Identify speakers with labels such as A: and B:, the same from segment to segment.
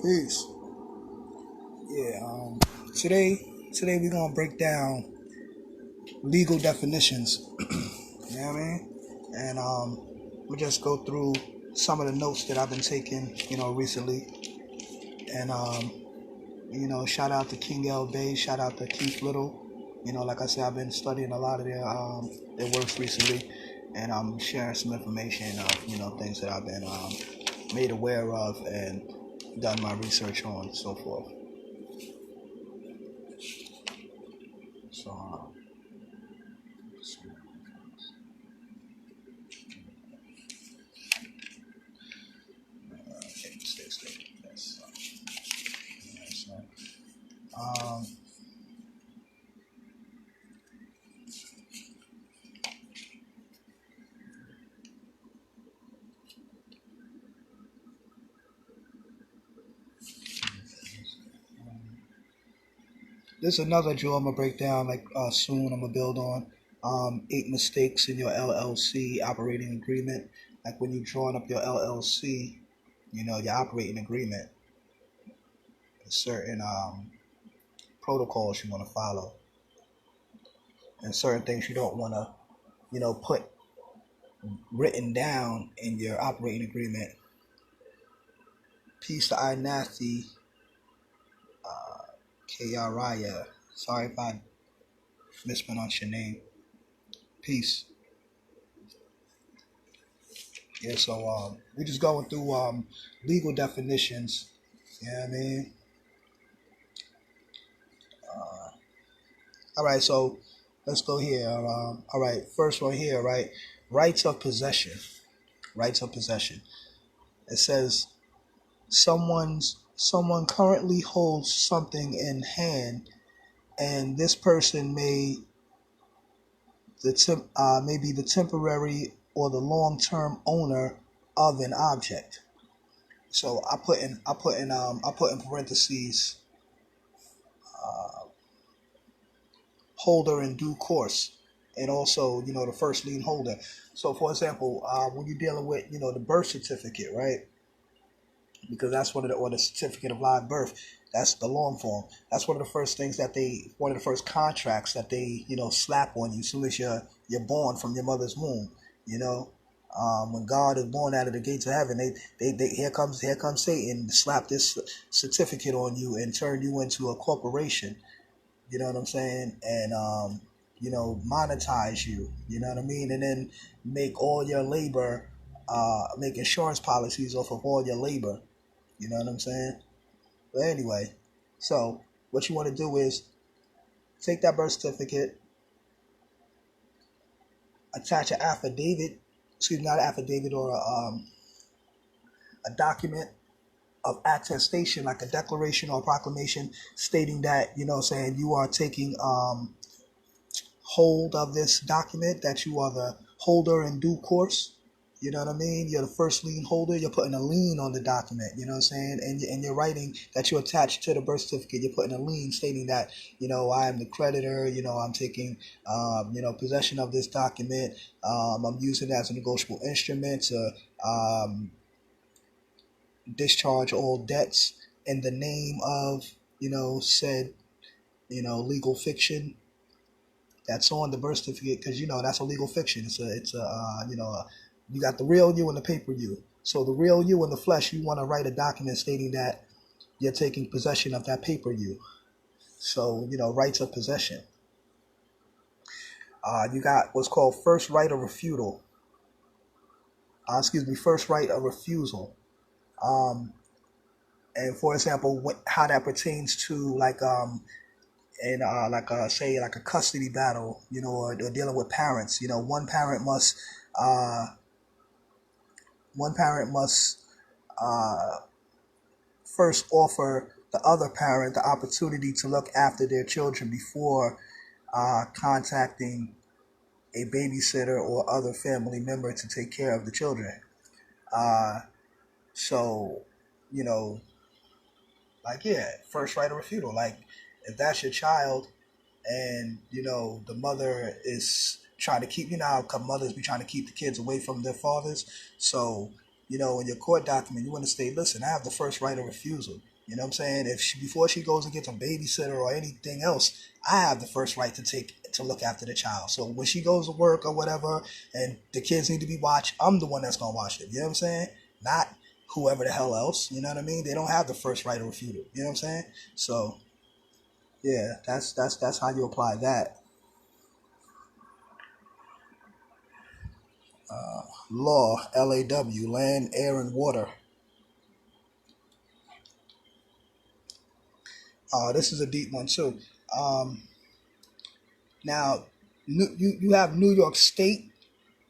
A: Peace. Yeah. Today we're gonna break down legal definitions. You know what I mean? And we'll just go through some of the notes that I've been taking, recently. And shout out to King L Bay, shout out to Keith Little. Like I said, I've been studying a lot of their works recently, and I'm sharing some information of things that I've been made aware of and done my research on and so forth. So. Um, There's another drill I'm gonna break down soon. I'm gonna build on 8 mistakes in your LLC operating agreement. Like when you're drawing up your LLC, your operating agreement, certain protocols you want to follow, and certain things you don't want to, put written down in your operating agreement. Peace to I Nasty, Kariah. Sorry if I mispronounce your name. Peace. Yeah, so we're just going through legal definitions. You know what I mean? All right, so let's go here. All right, first one here, right? Rights of possession. Rights of possession. It says someone currently holds something in hand, and this person may be the temporary or the long-term owner of an object. So I put in parentheses holder in due course, and also the first lien holder. So for example, when you're dealing with the birth certificate, right? Because that's or the certificate of live birth. That's the long form. That's one of the first things one of the first contracts that they slap on you as soon as you're born from your mother's womb. You know, when God is born out of the gates of heaven, they here comes Satan to slap this certificate on you and turn you into a corporation. You know what I'm saying? And monetize you. You know what I mean? And then make all your labor, make insurance policies off of all your labor. You know what I'm saying? But anyway, so what you want to do is take that birth certificate, attach an affidavit, excuse me, not an affidavit, or a document of attestation, like a declaration or a proclamation stating that, saying you are taking hold of this document, that you are the holder in due course. You know what I mean? You're the first lien holder. You're putting a lien on the document. You know what I'm saying? And you're writing that you attach to the birth certificate. You're putting a lien stating that, I am the creditor. I'm taking, possession of this document. I'm using it as a negotiable instrument to discharge all debts in the name of, said, legal fiction that's on the birth certificate, because that's a legal fiction. You got the real you and the paper you. So the real you in the flesh, you want to write a document stating that you're taking possession of that paper you. So rights of possession. You got what's called first right of refusal. First right of refusal. And for example, how that pertains to say like a custody battle, or dealing with parents. Uh, one parent must uh, first offer the other parent the opportunity to look after their children before contacting a babysitter or other family member to take care of the children. Uh, so, you know, first right of refusal. Like, if that's your child and, the mother is trying to keep, how come mothers be trying to keep the kids away from their fathers. So, in your court document, you want to state, listen, I have the first right of refusal. You know what I'm saying? Before she goes and gets a babysitter or anything else, I have the first right to look after the child. So when she goes to work or whatever, and the kids need to be watched, I'm the one that's gonna watch them. You know what I'm saying? Not whoever the hell else. You know what I mean? They don't have the first right to refute it. You know what I'm saying? So yeah, that's how you apply that. Law, LAW, land, air, and water. This is a deep one too. Um, Now, you have New York State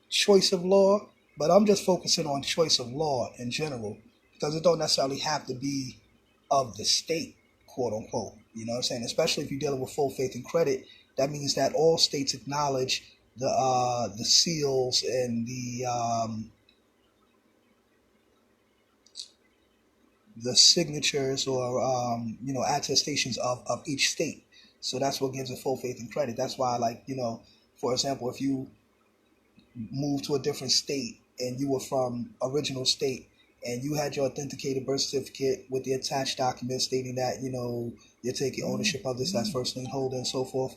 A: choice of law, but I'm just focusing on choice of law in general because it don't necessarily have to be of the state, quote unquote. You know what I'm saying? Especially if you're dealing with full faith and credit, that means that all states acknowledge the seals and the signatures or attestations of each state. So that's what gives it full faith and credit. That's why, like, for example, if you moved to a different state and you were from original state and you had your authenticated birth certificate with the attached document stating that you're taking ownership of this as first lien holder and so forth,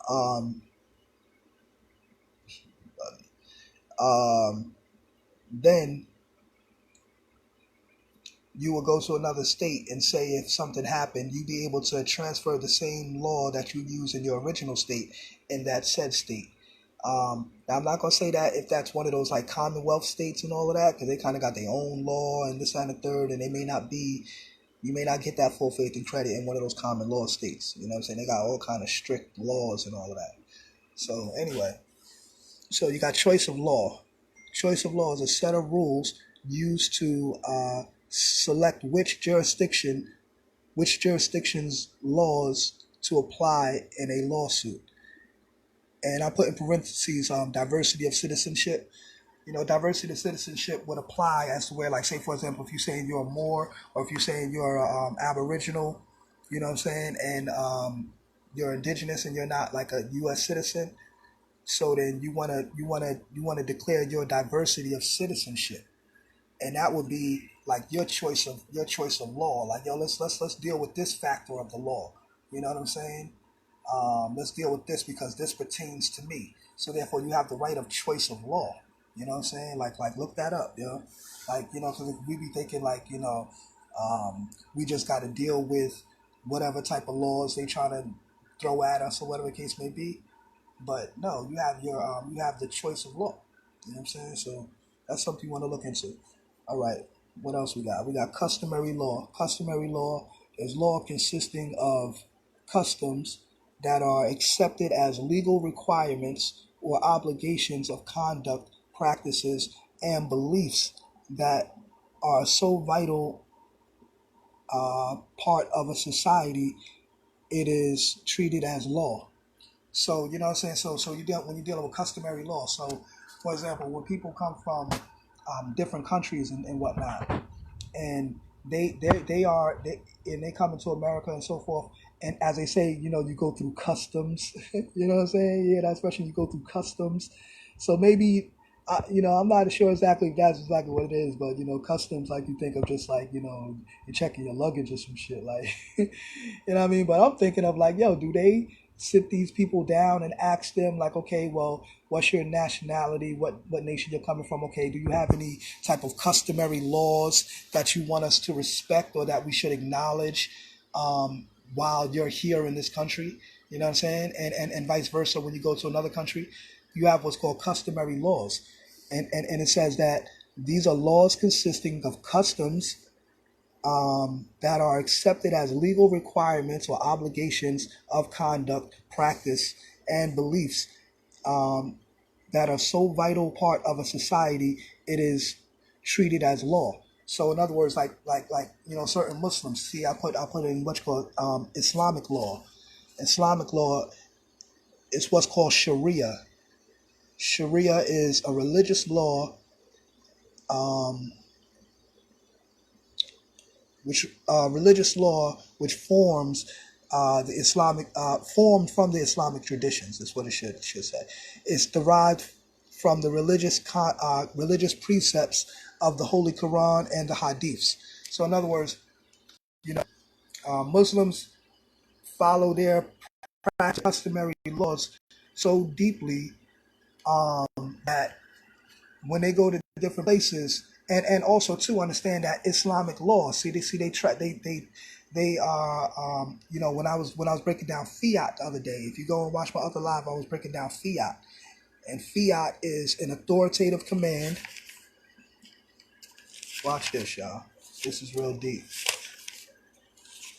A: um, um, then you would go to another state and say if something happened, you'd be able to transfer the same law that you use in your original state in that said state. Now, I'm not going to say that if that's one of those like Commonwealth states and all of that, because they kind of got their own law and this and the third, and you may not get that full faith and credit in one of those common law states. You know what I'm saying? They got all kind of strict laws and all of that. So anyway, so you got choice of law. Choice of law is a set of rules used to select which jurisdiction's laws to apply in a lawsuit. And I put in parentheses diversity of citizenship. Diversity of citizenship would apply as to where, like, say, for example, if you're saying you're a Moor or if you're saying you're Aboriginal, you know what I'm saying, and you're indigenous and you're not like a U.S. citizen. So then you wanna declare your diversity of citizenship, and that would be like your choice of law. Like, yo, let's deal with this factor of the law. You know what I'm saying? Let's deal with this because this pertains to me. So therefore, you have the right of choice of law. You know what I'm saying? Like look that up, Like, because we be thinking like, we just got to deal with whatever type of laws they try to throw at us or whatever the case may be. But no, you have the choice of law. You know what I'm saying? So that's something you want to look into. All right. What else we got? We got customary law. Customary law is law consisting of customs that are accepted as legal requirements or obligations of conduct, practices, and beliefs that are so vital part of a society, it is treated as law. So you know what I'm saying. So when you're dealing with customary law. So, for example, when people come from different countries and whatnot, and they come into America and so forth. And as they say, you go through customs. You know what I'm saying? Yeah, that's especially you go through customs. So maybe, I'm not sure exactly if that's exactly what it is, but customs, like, you think of just like you're checking your luggage or some shit, like, you know what I mean. But I'm thinking of like, yo, do they sit these people down and ask them like, okay, well, what's your nationality? What nation you're coming from? Okay, do you have any type of customary laws that you want us to respect or that we should acknowledge while you're here in this country? You know what I'm saying? And vice versa, when you go to another country, you have what's called customary laws. And it says that these are laws consisting of customs that are accepted as legal requirements or obligations of conduct, practice, and beliefs that are so vital part of a society, it is treated as law. So in other words, like certain Muslims. See, I put in what's called Islamic law. Islamic law is what's called Sharia. Sharia is a religious law um, which forms the Islamic formed from the Islamic traditions. Is what it should say. It's derived from the religious precepts of the Holy Quran and the Hadiths. So in other words, Muslims follow their customary laws so deeply that when they go to different places, and also to understand that Islamic law. They try they are when I was breaking down fiat the other day. If you go and watch my other live, I was breaking down fiat, and fiat is an authoritative command. Watch this, y'all. This is real deep.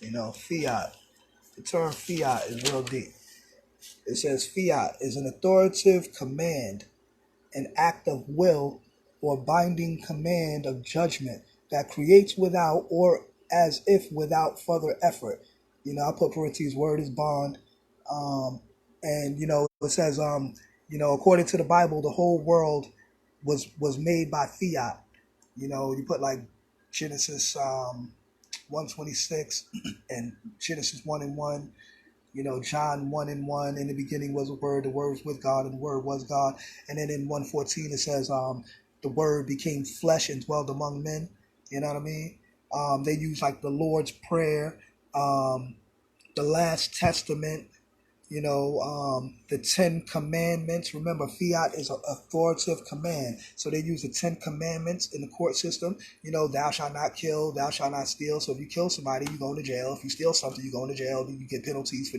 A: Fiat. The term fiat is real deep. It says fiat is an authoritative command, an act of will or binding command of judgment that creates without or as if without further effort. I put parentheses, word is bond. And it says, according to the Bible, the whole world was made by fiat. You put like Genesis 1:26 and Genesis 1:1. John 1:1, in the beginning was a word, the word was with God, and the word was God. And then in 1:14 it says, the word became flesh and dwelled among men. You know what I mean? They use like the Lord's Prayer, the Last Testament, the 10 Commandments. Remember, fiat is an authoritative command. So they use the 10 Commandments in the court system. Thou shalt not kill, thou shalt not steal. So if you kill somebody, you go into jail. If you steal something, you go into jail. You get penalties for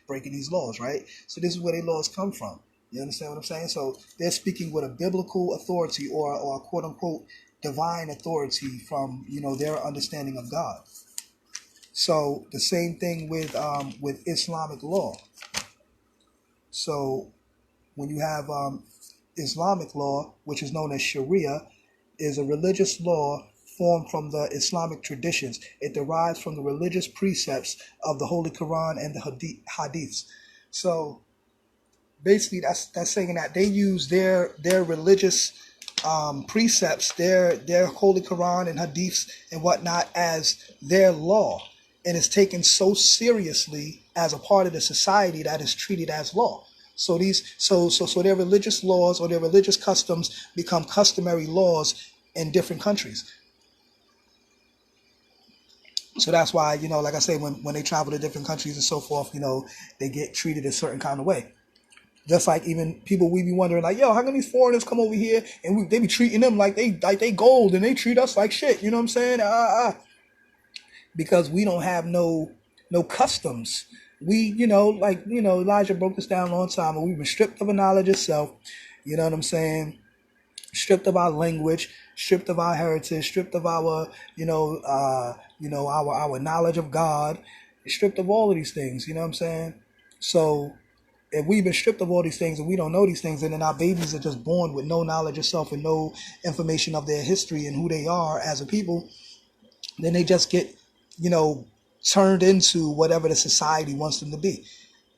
A: breaking these laws, right? So this is where their laws come from. You understand what I'm saying? So they're speaking with a biblical authority or a quote unquote divine authority from, their understanding of God. So the same thing with Islamic law. So when you have Islamic law, which is known as Sharia, is a religious law formed from the Islamic traditions. It derives from the religious precepts of the Holy Quran and the Hadiths. So basically, that's saying that they use their religious precepts, their Holy Quran and Hadiths and whatnot as their law, and it's taken so seriously as a part of the society that is treated as law. So their religious laws or their religious customs become customary laws in different countries. So that's why, like I say, when they travel to different countries and so forth, they get treated a certain kind of way. Just like even people, we be wondering like, yo, how come these foreigners come over here and they be treating them like they gold and they treat us like shit? You know what I'm saying? Because we don't have no customs. We, Elijah broke this down a long time, and we've been stripped of our knowledge of self. You know what I'm saying? Stripped of our language, stripped of our heritage, stripped of our, our knowledge of God, stripped of all of these things. You know what I'm saying? So if we've been stripped of all these things and we don't know these things, and then our babies are just born with no knowledge of self and no information of their history and who they are as a people, then they just get, turned into whatever the society wants them to be.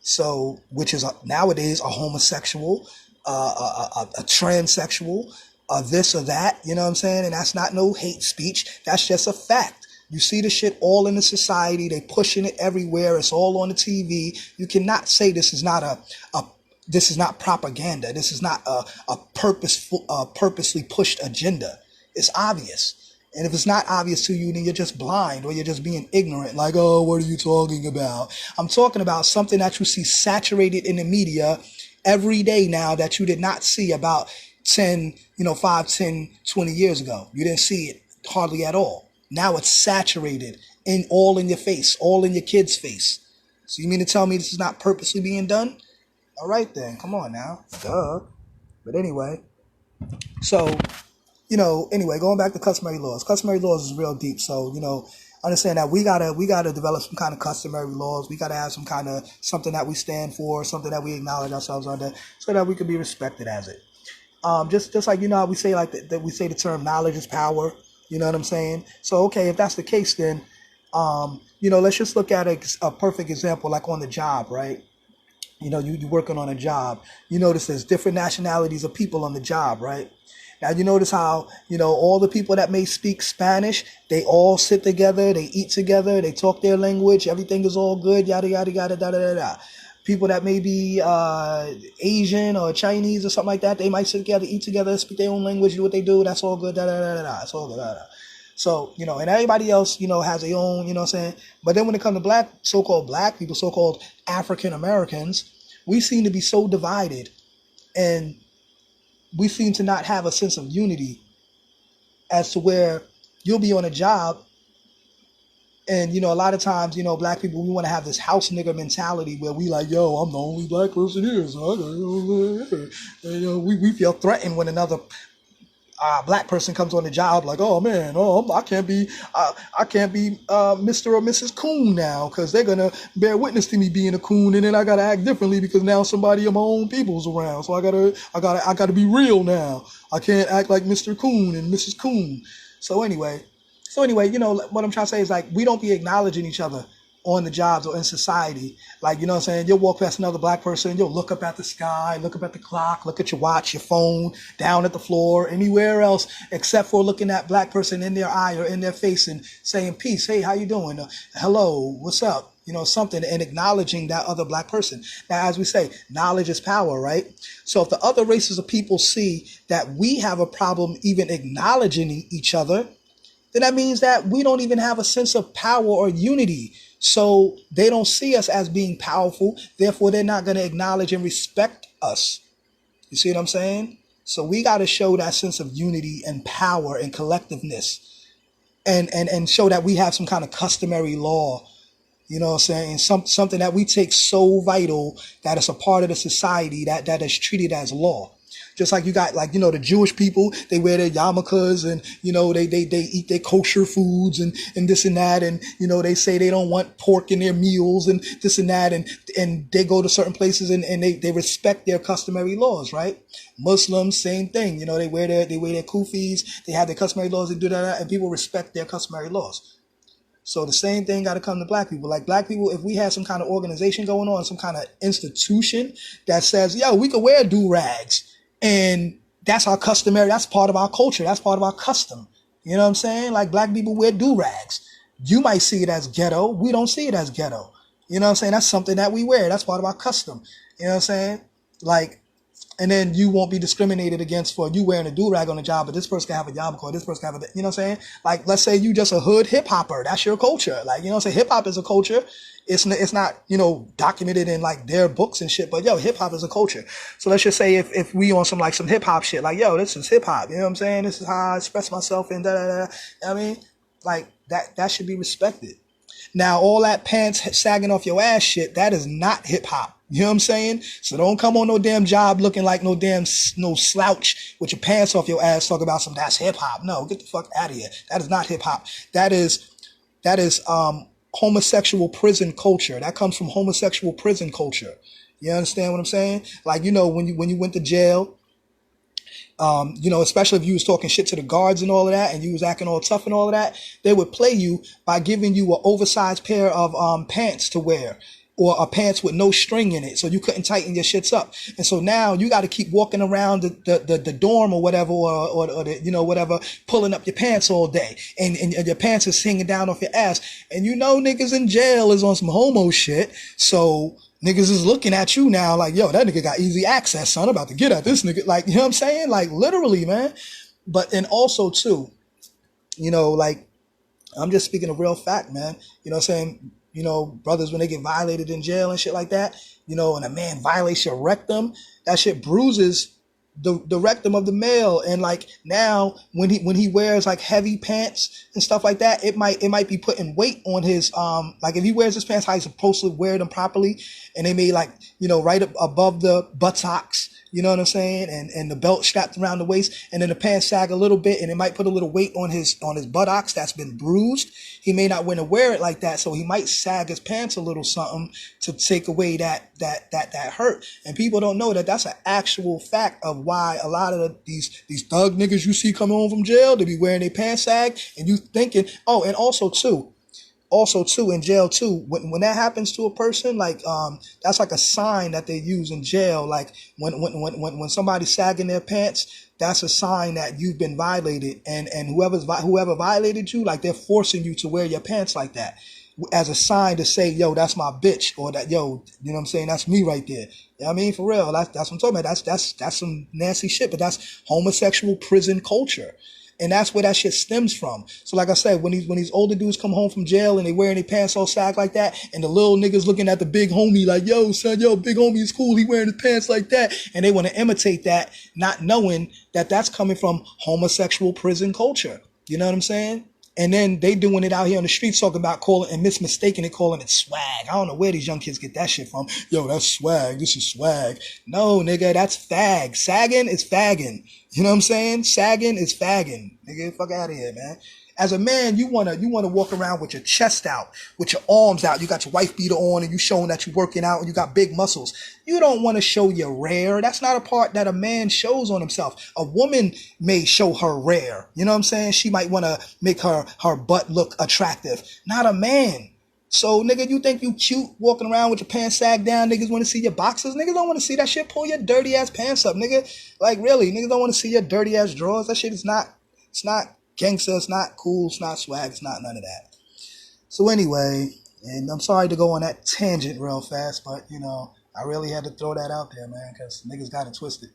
A: So, which is nowadays a homosexual, a transsexual, this or that, you know what I'm saying? And that's not no hate speech. That's just a fact. You see the shit all in the society. They pushing it everywhere. It's all on the TV. You cannot say this is not this is not propaganda. This is not a purposely pushed agenda. It's obvious. And if it's not obvious to you, then you're just blind or you're just being ignorant. Like, oh, what are you talking about? I'm talking about something that you see saturated in the media every day now that you did not see about 5, 10, 20 years ago. You didn't see it hardly at all. Now it's saturated all in your face, all in your kid's face. So you mean to tell me this is not purposely being done? All right then, come on now. Duh. But anyway, so anyway, going back to customary laws. Customary laws is real deep. So, understand that we gotta develop some kind of customary laws. We gotta have some kind of something that we stand for, something that we acknowledge ourselves under, so that we can be respected as it. Just like how we say that we say the term knowledge is power. You know what I'm saying? So okay, if that's the case, then let's just look at a perfect example, like on the job, right? You're working on a job. You notice there's different nationalities of people on the job, right? Now, you notice how, all the people that may speak Spanish, they all sit together, they eat together, they talk their language, everything is all good, yada, yada, yada, da, da, da, da. People that may be Asian or Chinese or something like that, they might sit together, eat together, speak their own language, do what they do, that's all good, da, da, da, da, da. It's all good, da, da. So, and everybody else, has their own, what I'm saying? But then when it comes to so-called black people, so-called African Americans, we seem to be so divided, and we seem to not have a sense of unity, as to where you'll be on a job, and a lot of times, black people, we want to have this house nigger mentality where we like, yo, I'm the only black person here, so we feel threatened when another black person comes on the job, like, oh man, I can't be Mr. or Mrs. Coon now, because they're gonna bear witness to me being a coon, and then I gotta act differently because now somebody of my own people's around, so I gotta be real now. I can't act like Mr. Coon and Mrs. Coon. So anyway, what I'm trying to say is, like, we don't be acknowledging each other on the jobs or in society. Like, what I'm saying? You'll walk past another black person, you'll look up at the sky, look up at the clock, look at your watch, your phone, down at the floor, anywhere else except for looking at black person in their eye or in their face and saying, peace, hey, how you doing? Hello, what's up? Something, and acknowledging that other black person. Now, as we say, knowledge is power, right? So if the other races of people see that we have a problem even acknowledging each other, then that means that we don't even have a sense of power or unity. So they don't see us as being powerful. Therefore, they're not going to acknowledge and respect us. You see what I'm saying? So we got to show that sense of unity and power and collectiveness, and show that we have some kind of customary law. You know what I'm saying? Something that we take so vital that it's a part of the society that is treated as law. Just like you got, like, the Jewish people, they wear their yarmulkes, and, they eat their kosher foods and this and that. And, they say they don't want pork in their meals and this and that. And they go to certain places and they respect their customary laws, right? Muslims, same thing. They wear their kufis, they have their customary laws, they do that, and people respect their customary laws. So the same thing got to come to black people. Like, black people, if we have some kind of organization going on, some kind of institution that says, yo, we can wear do-rags, and that's our customary, that's part of our culture, that's part of our custom. You know what I'm saying? Like, black people wear do-rags. You might see it as ghetto. We don't see it as ghetto. You know what I'm saying? That's something that we wear. That's part of our custom. You know what I'm saying? Like, and then you won't be discriminated against for you wearing a do-rag on the job, but this person can have a yarmulke, or this person can have a, you know what I'm saying? Like, let's say you just a hood hip-hopper. That's your culture. Like, you know what I'm saying? Hip-hop is a culture. It's not, documented in, like, their books and shit, but yo, hip-hop is a culture. So let's just say if we on some hip-hop shit, like, yo, this is hip-hop. You know what I'm saying? This is how I express myself and da-da-da. I mean, like, that should be respected. Now, all that pants sagging off your ass shit, that is not hip-hop. You know what I'm saying? So don't come on no damn job looking like no slouch with your pants off your ass talking about that's hip hop. No, get the fuck out of here. That is not hip hop. That is homosexual prison culture. That comes from homosexual prison culture. You understand what I'm saying? Like, when you went to jail, especially if you was talking shit to the guards and all of that, and you was acting all tough and all of that, they would play you by giving you an oversized pair of pants to wear, or a pants with no string in it, so you couldn't tighten your shits up. And so now you got to keep walking around the dorm or whatever, or the, whatever, pulling up your pants all day, and your pants is hanging down off your ass. And niggas in jail is on some homo shit, so niggas is looking at you now like, yo, that nigga got easy access, son. I'm about to get at this nigga. Like, you know what I'm saying? Like, literally, man. But, and also too, like, I'm just speaking of real fact, man. You know what I'm saying? Brothers, when they get violated in jail and shit like that, and a man violates your rectum, that shit bruises the rectum of the male. And like, now when he wears like heavy pants and stuff like that, it might be putting weight on his, like, if he wears his pants how he's supposed to wear them properly, and they may, like, right up above the buttocks, you know what I'm saying? And the belt strapped around the waist, and then the pants sag a little bit, and it might put a little weight on his buttocks that's been bruised. He may not want to wear it like that, so he might sag his pants a little something to take away that hurt. And people don't know that that's an actual fact of why a lot of these thug niggas you see coming home from jail, they be wearing their pants sag, and you thinking, oh, and also too, in jail too, when that happens to a person, like, that's like a sign that they use in jail. Like, when somebody's sagging their pants, that's a sign that you've been violated, and whoever violated you, like, they're forcing you to wear your pants like that as a sign to say, yo, that's my bitch, or that, yo, you know what I'm saying, that's me right there. You know what I mean? For real, that's what I'm talking about. That's some nasty shit, but that's homosexual prison culture. And that's where that shit stems from. So like I said, when these older dudes come home from jail and they wearing their pants all sag like that, and the little niggas looking at the big homie like, yo, son, yo, big homie is cool, he wearing his pants like that, and they want to imitate that, not knowing that that's coming from homosexual prison culture. You know what I'm saying? And then they doing it out here on the streets, talking about calling and mistaking it, calling it swag. I don't know where these young kids get that shit from. Yo, that's swag. This is swag. No, nigga, that's fag. Sagging is fagging. You know what I'm saying? Sagging is fagging. Nigga, fuck out of here, man. As a man, you wanna walk around with your chest out, with your arms out. You got your wife beater on, and you showing that you're working out, and you got big muscles. You don't want to show your rear. That's not a part that a man shows on himself. A woman may show her rear. You know what I'm saying? She might want to make her butt look attractive. Not a man. So, nigga, you think you cute walking around with your pants sagged down? Niggas want to see your boxers? Niggas don't want to see that shit. Pull your dirty ass pants up, nigga. Like, really, niggas don't want to see your dirty ass drawers. That shit is not, it's not gangster, it's not cool, it's not swag, it's not none of that. So anyway, and I'm sorry to go on that tangent real fast, but, you know, I really had to throw that out there, man, because niggas got it twisted.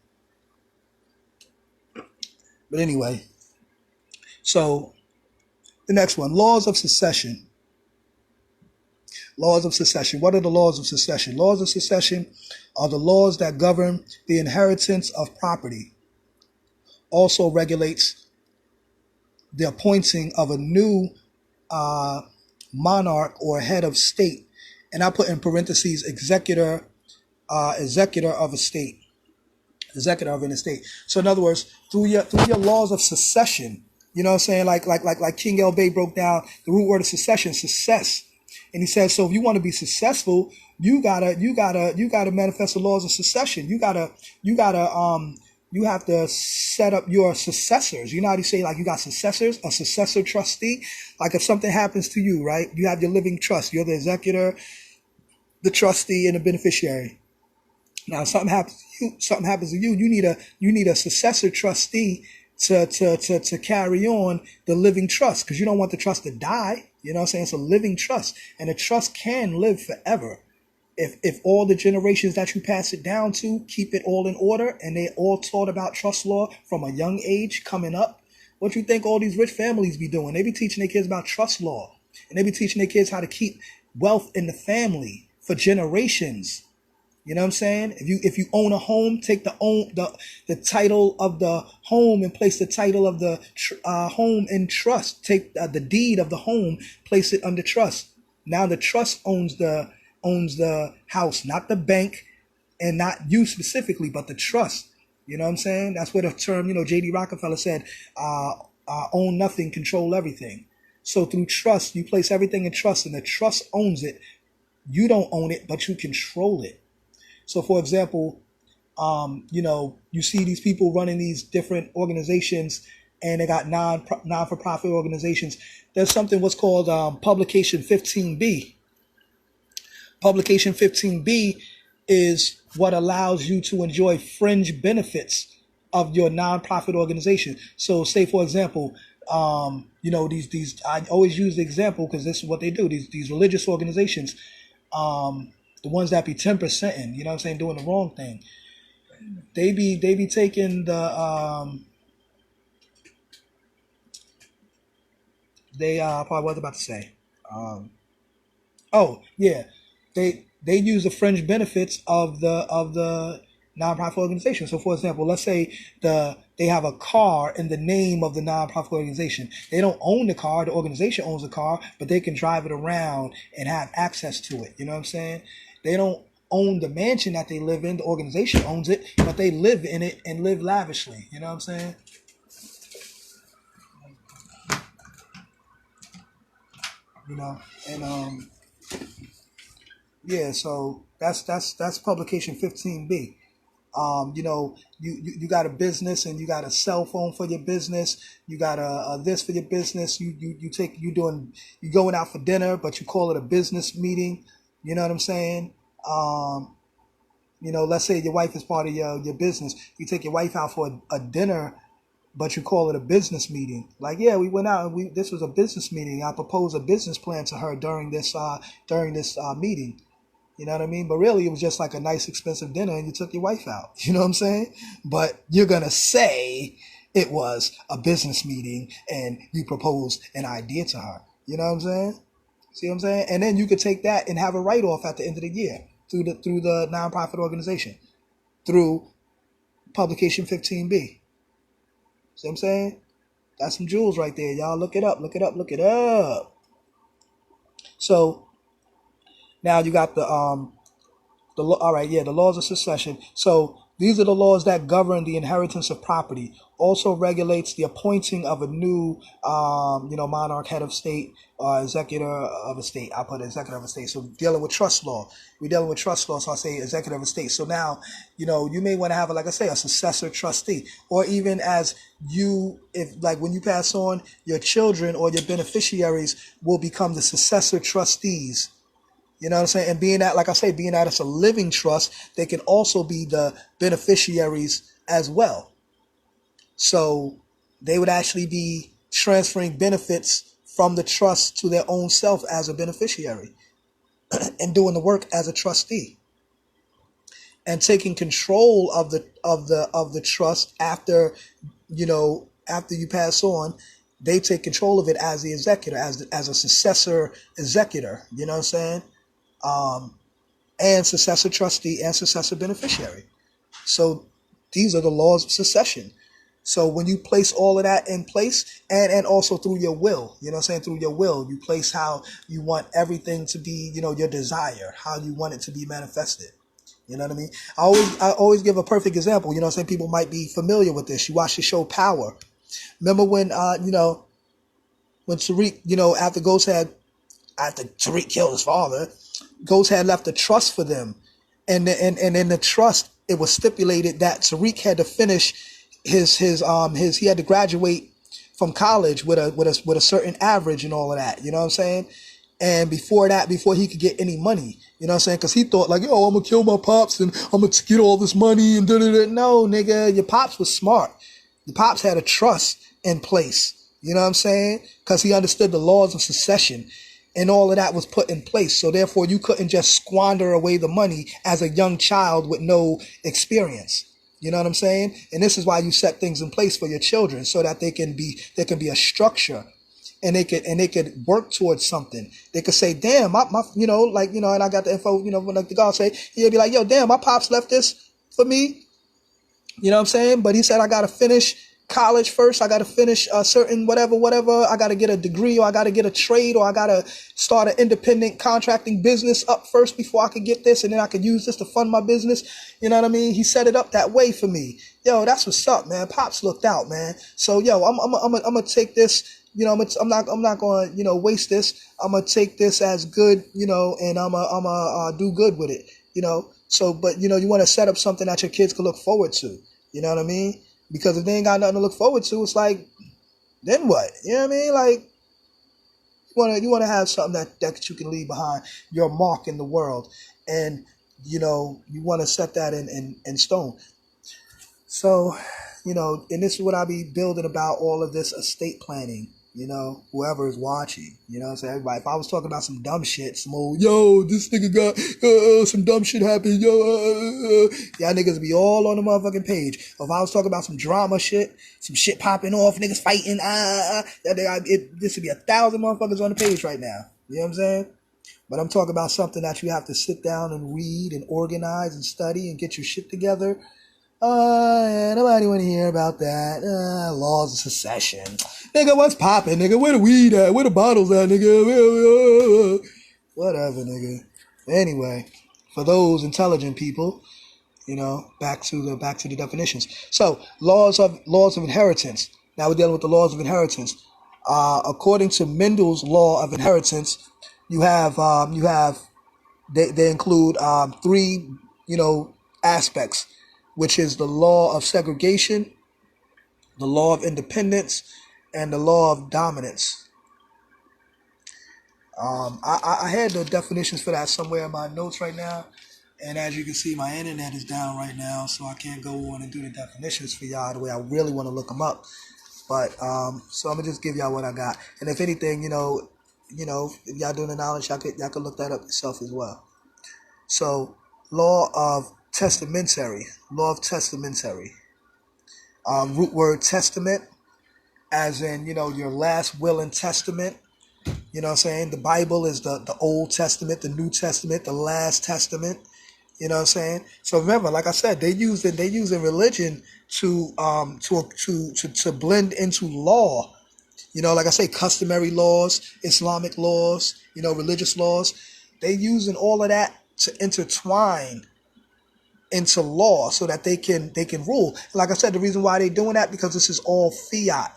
A: But anyway, so the next one, laws of secession. Laws of secession. What are the laws of secession? Laws of secession are the laws that govern the inheritance of property. Also regulates the appointing of a new monarch or head of state, and I put in parentheses executor of a state, executor of an estate. So in other words, through your laws of secession, you know what I'm saying, like King L. Bay broke down the root word of secession, success, and he says, so if you want to be successful, you gotta manifest the laws of secession. You have to set up your successors. You know how you say, like, you got successors, a successor trustee? Like, if something happens to you, right, you have your living trust. You're the executor, the trustee, and the beneficiary. Now, if something happens to you, you need a successor trustee to carry on the living trust, because you don't want the trust to die. You know what I'm saying? It's a living trust, and a trust can live forever. If all the generations that you pass it down to keep it all in order, and they all taught about trust law from a young age coming up, what you think all these rich families be doing? They be teaching their kids about trust law, and they be teaching their kids how to keep wealth in the family for generations. You know what I'm saying? If you own a home, take the title of the home and place the title of the home in trust. Take the deed of the home, place it under trust. Now the trust owns the house, not the bank, and not you specifically, but the trust. You know what I'm saying? That's where the term, you know, J.D. Rockefeller said, own nothing, control everything. So through trust, you place everything in trust, and the trust owns it. You don't own it, but you control it. So for example, you know, you see these people running these different organizations, and they got non-for-profit organizations. There's something what's called Publication 15B. Publication 15B is what allows you to enjoy fringe benefits of your nonprofit organization. So say, for example, you know, these I always use the example because this is what they do. These religious organizations, the ones that be 10%, you know what I'm saying, doing the wrong thing. They be taking the probably what I was about to say. Oh yeah. They use the fringe benefits of the nonprofit organization. So for example, let's say they have a car in the name of the nonprofit organization. They don't own the car, the organization owns the car, but they can drive it around and have access to it. You know what I'm saying? They don't own the mansion that they live in, the organization owns it, but they live in it and live lavishly. You know what I'm saying? You know, and yeah, so that's publication 15B. You know, you got a business and you got a cell phone for your business. You got a this for your business. You going out for dinner, but you call it a business meeting. You know what I'm saying? You know, let's say your wife is part of your business. You take your wife out for a dinner, but you call it a business meeting. Like, yeah, we went out and this was a business meeting. I proposed a business plan to her during this meeting. You know what I mean? But really, it was just like a nice, expensive dinner, and you took your wife out. You know what I'm saying? But you're going to say It was a business meeting and you proposed an idea to her. You know what I'm saying? See what I'm saying? And then you could take that and have a write-off at the end of the year through the nonprofit organization, through publication 15B. See what I'm saying? That's some jewels right there, y'all. Look it up, look it up, look it up. So now you got the all right, yeah, the laws of succession. So these are the laws that govern the inheritance of property. Also regulates the appointing of a new, monarch, head of state, executor of a state. I'll put executor of a state. So dealing with trust law, we're dealing with trust law. So I say executor of a state. So now, you may want to have, like I say, a successor trustee, or even as if like when you pass on, your children or your beneficiaries will become the successor trustees. You know what I'm saying? And being that it's a living trust, they can also be the beneficiaries as well. So they would actually be transferring benefits from the trust to their own self as a beneficiary and doing the work as a trustee and taking control of the trust after you pass on. They take control of it as the executor, as a successor executor. You know what I'm saying? And successor trustee and successor beneficiary. So these are the laws of succession. So when you place all of that in place, and also through your will, you know what I'm saying? Through your will, you place how you want everything to be, your desire, how you want it to be manifested. You know what I mean? I always give a perfect example. You know what I'm saying? People might be familiar with this. You watch the show Power. Remember when, when Tariq, after Tariq killed his father, Ghost had left a trust for them, and in the trust it was stipulated that Tariq had to finish his he had to graduate from college with a certain average and all of that. You know what I'm saying? And before he could get any money, you know what I'm saying? Because he thought like, I'm gonna kill my pops and I'm gonna get all this money and da-da-da. No, nigga, your pops was smart. Your pops had a trust in place. You know what I'm saying? Because he understood the laws of succession. And all of that was put in place. So therefore, you couldn't just squander away the money as a young child with no experience. You know what I'm saying? And this is why you set things in place for your children, so that there can be a structure, and they could work towards something. They could say, damn, my and I got the info, when like the guy say, he'll be like, yo, damn, my pops left this for me. You know what I'm saying? But he said, I got to finish college first. I got to finish a certain whatever. I got to get a degree, or I got to get a trade, or I got to start an independent contracting business up first before I could get this. And then I could use this to fund my business. You know what I mean? He set it up that way for me. Yo, that's what's up, man. Pops looked out, man. So, yo, I'm going to take this. I'm not going to, waste this. I'm going to take this as good, and I'm going to do good with it, So, but, you want to set up something that your kids can look forward to. You know what I mean? Because if they ain't got nothing to look forward to, it's like, then what? You know what I mean? Like, you want to have something that you can leave behind, your mark in the world. And, you want to set that in stone. So, and this is what I be building about all of this estate planning. Whoever is watching, what I'm saying? Everybody, if I was talking about some dumb shit, some old, yo, this nigga got, some dumb shit happened, yo, y'all niggas be all on the motherfucking page. If I was talking about some drama shit, some shit popping off, niggas fighting, this would be 1,000 motherfuckers on the page right now. You know what I'm saying? But I'm talking about something that you have to sit down and read and organize and study and get your shit together. Yeah, nobody want to hear about that. Laws of succession. Nigga, what's popping, nigga? Where the weed at? Where the bottles at, nigga? Whatever, nigga. Anyway, for those intelligent people, back to the definitions. So, laws of inheritance. Now we're dealing with the laws of inheritance. According to Mendel's law of inheritance, they include three, aspects, which is the law of segregation, the law of independence, and the law of dominance. I had the definitions for that somewhere in my notes right now, and as you can see, my internet is down right now, so I can't go on and do the definitions for y'all the way I really want to look them up. But so I'm gonna just give y'all what I got, and if anything, if y'all doing the knowledge, y'all could look that up yourself as well. So, law of testamentary. Root word testament, as in, your last will and testament. You know what I'm saying? The Bible is the Old Testament, the New Testament, the last testament. You know what I'm saying? So remember, like I said, they using religion to blend into law. Like I say, customary laws, Islamic laws, religious laws. They using all of that to intertwine into law so that they can rule. Like I said, the reason why they doing that, because this is all fiat.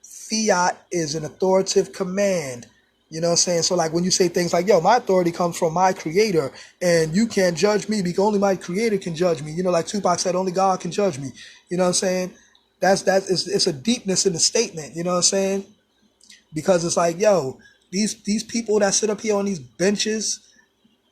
A: Fiat is an authoritative command. You know what I'm saying? So like when you say things like, yo, my authority comes from my creator and you can't judge me because only my creator can judge me. Like Tupac said, only God can judge me. You know what I'm saying? It's a deepness in the statement. You know what I'm saying? Because it's like, yo, these people that sit up here on these benches,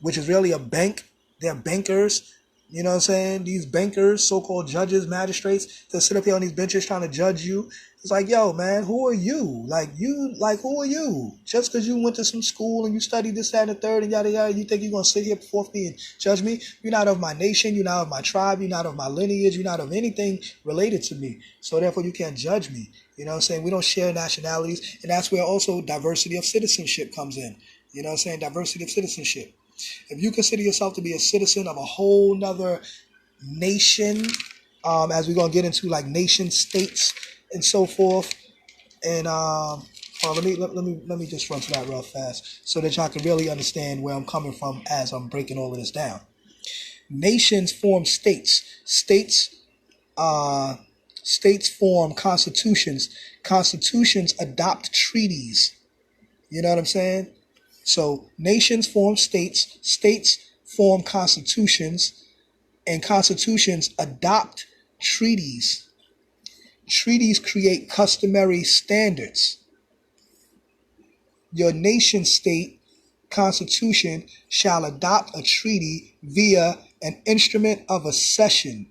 A: which is really a bank, they're bankers. You know what I'm saying? These bankers, so-called judges, magistrates, that sit up here on these benches trying to judge you. It's like, yo, man, who are you? Who are you? Just because you went to some school and you studied this, that, and the third, and yada, yada, you think you're going to sit here before me and judge me? You're not of my nation. You're not of my tribe. You're not of my lineage. You're not of anything related to me. So therefore, you can't judge me. You know what I'm saying? We don't share nationalities. And that's where also diversity of citizenship comes in. You know what I'm saying? Diversity of citizenship. If you consider yourself to be a citizen of a whole nother nation, as we're gonna get into like nation states and so forth, and let me just run through that real fast so that y'all can really understand where I'm coming from as I'm breaking all of this down. Nations form states. States form constitutions. Constitutions adopt treaties. You know what I'm saying? So nations form states, states form constitutions, and constitutions adopt treaties. Treaties create customary standards. Your nation state constitution shall adopt a treaty via an instrument of accession.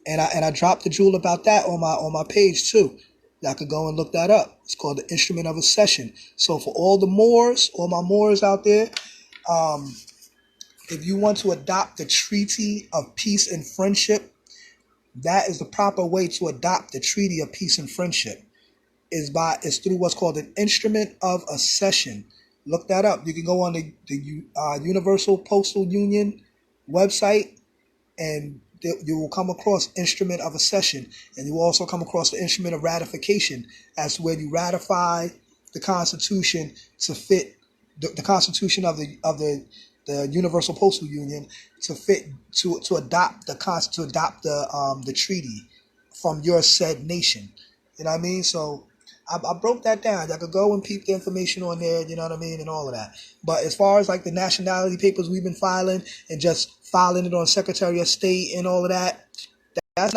A: And I dropped the jewel about that on my page too. Y'all could go and look that up. It's called the instrument of accession. So for all the Moors, all my Moors out there, if you want to adopt the treaty of peace and friendship, that is the proper way to adopt the treaty of peace and friendship. Is through what's called an instrument of accession. Look that up. You can go on the Universal Postal Union website and you will come across instrument of accession, and you will also come across the instrument of ratification, as where you ratify the Constitution to fit the Constitution of the Universal Postal Union to fit to adopt the treaty from your said nation. You know what I mean? So I broke that down. Y'all could go and peep the information on there, you know what I mean, and all of that. But as far as like the nationality papers we've been filing and just filing it on Secretary of State and all of that, that's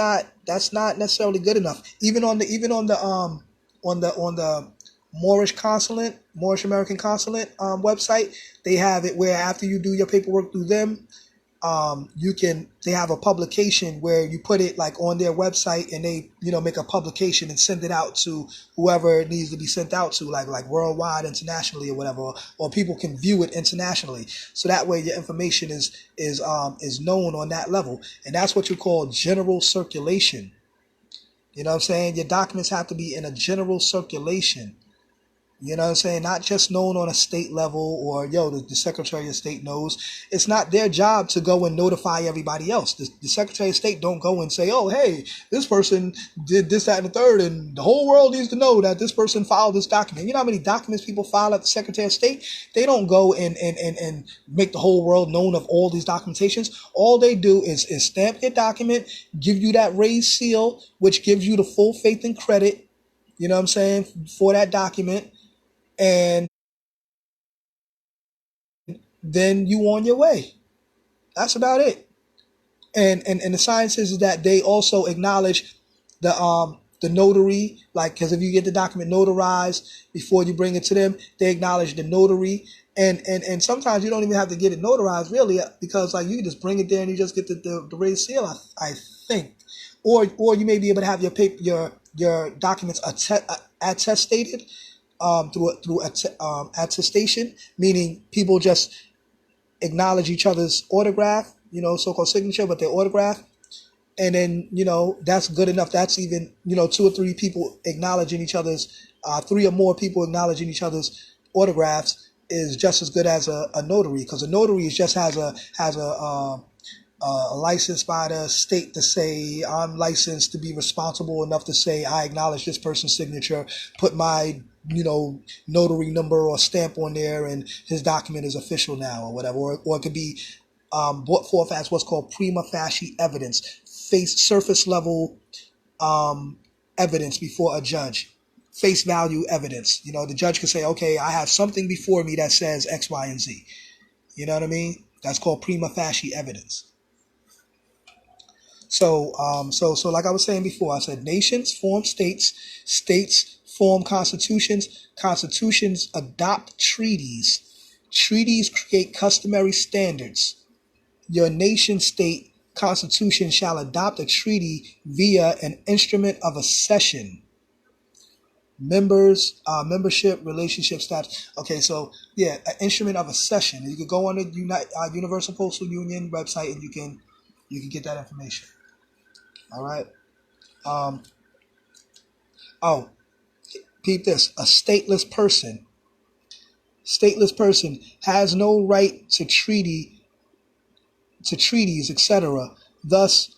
A: not necessarily good enough. Even on the Moorish American consulate website, they have it where after you do your paperwork through them, they have a publication where you put it like on their website, and they make a publication and send it out to whoever it needs to be sent out to, like worldwide, internationally, or whatever, or people can view it internationally. So that way your information is known on that level, and that's what you call general circulation. You know what I'm saying? Your documents have to be in a general circulation. You know what I'm saying? Not just known on a state level or, the Secretary of State knows. It's not their job to go and notify everybody else. The Secretary of State don't go and say, oh, hey, this person did this, that, and the third, and the whole world needs to know that this person filed this document. You know how many documents people file at the Secretary of State? They don't go and make the whole world known of all these documentations. All they do is stamp your document, give you that raised seal, which gives you the full faith and credit, you know what I'm saying, for that document. And then you on your way. That's about it. And the science is that they also acknowledge the notary, like, because if you get the document notarized before you bring it to them, they acknowledge the notary. And sometimes you don't even have to get it notarized, really, because like you can just bring it there and you just get the raised seal, I think. Or you may be able to have your documents attestated through attestation, meaning people just acknowledge each other's autograph, so-called signature, but their autograph, and then that's good enough. That's even two or three people acknowledging each other's, three or more people acknowledging each other's autographs is just as good as a notary, because a notary is just has a license by the state to say I'm licensed to be responsible enough to say I acknowledge this person's signature, put my notary number or stamp on there, and his document is official now, or whatever. Or it could be brought forth as what's called prima facie evidence, surface level evidence before a judge, face value evidence. The judge can say, okay, I have something before me that says X, Y, and Z. You know what I mean? That's called prima facie evidence. So, like I was saying before, I said nations form states, states form constitutions, constitutions adopt treaties, treaties create customary standards. Your nation state constitution shall adopt a treaty via an instrument of accession. Membership, relationship, status. Okay, so yeah, an instrument of accession. You could go on the Universal Postal Union website and you can get that information. All right. Oh, peep this. A stateless person has no right to treaties, etc. Thus,